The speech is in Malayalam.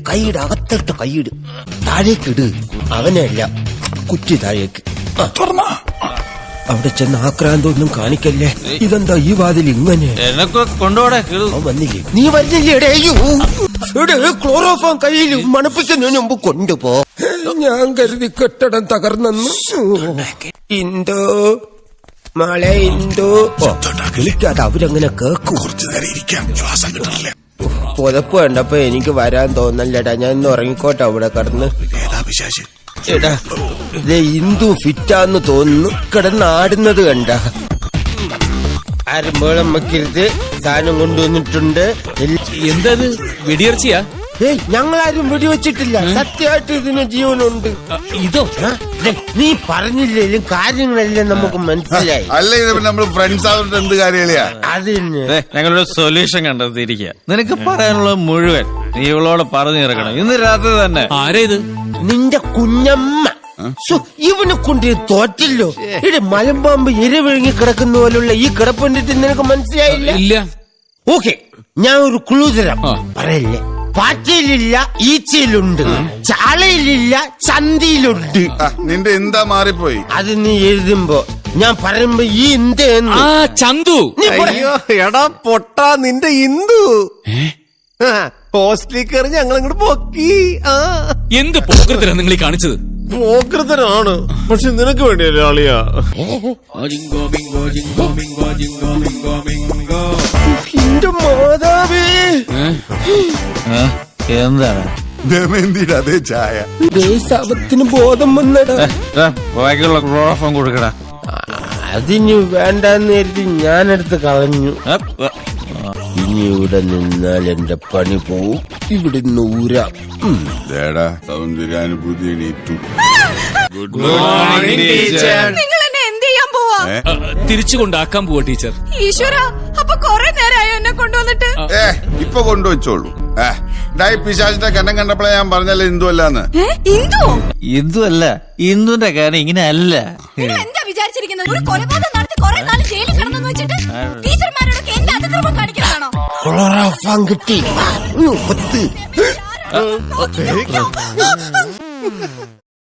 കൈയിട് അകത്തിട്ട് കൈയിട്. താഴേക്കിട്. അവനല്ല, കുറ്റി താഴേക്ക്. അവിടെ ചെന്ന് ആക്രാന്തൊന്നും കാണിക്കല്ലേ. ഇതെന്താ ഈ വാതിൽ ഇങ്ങനെ? കൊണ്ടുപോടെ. വന്നില്ലേ? നീ വരുന്നില്ലേ? ക്ലോറോഫോം കയ്യിൽ മണപ്പിക്കുന്നതിന് മുമ്പ് കൊണ്ടുപോ. ഞാൻ കരുതി കെട്ടിടം തകർന്നെന്ന്. ഇന്തോ മഴ ഇന്തോ വിളിക്കാതെ അവരങ്ങനെ കേക്കും. പുതപ്പ് കണ്ടപ്പോ എനിക്ക് വരാൻ തോന്നല്ലടാ. ഞാൻ ഇന്ന് ഉറങ്ങിക്കോട്ടെ അവിടെ കിടന്ന്. എടാ ഇത് ഹിന്ദു ഫിറ്റാന്ന് തോന്നുന്നു. കിടന്നാടുന്നത് കണ്ട. ആരും ബേളം വെക്കരുത്. സാധനം കൊണ്ടുവന്നിട്ടുണ്ട്. എന്തത്? വെടിയിറച്ചിയാ? ഞങ്ങളാരും വെടിവെച്ചിട്ടില്ല. സത്യമായിട്ട് ഇതിന് ജീവനുണ്ട്. ഇതോ? നീ പറഞ്ഞില്ലേലും കാര്യങ്ങളെല്ലാം നമുക്ക് മനസ്സിലായി. അല്ല നമ്മൾ ഫ്രണ്ട്സ് ആവുന്നത് എന്ത് കാര്യമില്ല. അതിന് ഞങ്ങളൊരു സൊല്യൂഷൻ കണ്ടെത്തിയിരിക്കുക. നിനക്ക് പറയാനുള്ള മുഴുവൻ നീ ഇവളോട് പറഞ്ഞു ഇറക്കണം ഇന്ന് രാത്രി തന്നെ. ആരാ ഇത്? നിന്റെ കുഞ്ഞമ്മ. ഇവനെ കൊണ്ട് തോറ്റല്ലോ. ഇവിടെ മലമ്പാമ്പ് ഇരവിഴുങ്ങി കിടക്കുന്ന പോലുള്ള ഈ കിടപ്പുണ്ടിട്ട് നിനക്ക് മനസ്സിലായില്ല? ഇല്ല. ഓക്കെ, ഞാൻ ഒരു ക്ലൂ തരാം. പറയല്ലേ. പാറ്റയിലില്ല, ഈച്ചയിലുണ്ട്. ചാളയിലില്ല, ചന്തിയിലുണ്ട്. നിന്റെ എന്താ മാറിപ്പോയി? അത് നീ എഴുതുമ്പോ ഞാൻ പറയുമ്പോ ഈ ഇന്ത്യ ചന്തു. അയ്യോ എടാ പൊട്ടാ, നിന്റെ ഇന്ദു ഹോസ്റ്റലിൽ കയറി ഞങ്ങൾ ഇങ്ങോട്ട് പൊക്കി. എന്ത് പോക്കൃതരാ നിങ്ങൾ ഈ കാണിച്ചത്? പോക്കൃതനാണ്, പക്ഷെ നിനക്ക് വേണ്ടിയല്ലേ ആളിയാ. എന്റെ മാതാവേ, എന്താണ്? ദമയന്തിയുടെ അതേ ചായ. ശവത്തിന് ബോധം വന്നടാ. ബാക്കിയുള്ള ക്ലോറോഫോം കൊടുക്കടാ. അതിന് വേണ്ടെന്ന് കരുതി ഞാനെടുത്ത് കളഞ്ഞു. ഇനി ഇവിടെ നിന്നാൽ എന്റെ പണി പോവും. ഇവിടെ നൂരാം. സൗന്ദര്യാനുഭൂതി എണീറ്റു. Good morning teacher. നിങ്ങൾ എന്നെ എന്ത് ചെയ്യാൻ പോവാ? തിരിച്ചു കൊണ്ടാക്കാൻ പോവാ ടീച്ചർ. ഈശ്വര, അപ്പൊ കൊറേ നേരമായോ എന്നെ കൊണ്ടുവന്നിട്ട്? ഇപ്പൊ കൊണ്ടുവച്ചോളൂ. പിശാചിന്റെ കണ്ണം കണ്ടപ്പോഴേ ഞാൻ പറഞ്ഞല്ലേ ഇന്ദു അല്ലാന്ന്. ഇന്ദു അല്ല, ഇന്ദുന്റെ കാര്യം ഇങ്ങനെ അല്ല. എന്താ വിചാരിച്ചിരിക്കുന്നത്? ഒരു കൊലപാതകം നടത്തി കൊറേ നാൾ ജയിലിൽ കിടന്നെന്ന് വെച്ചിട്ട് ടീച്ചർമാരോടൊക്കെ എന്റെ അതിക്രമം കാണിക്കലാണോ? ക്ലോറോഫോം കിട്ടി.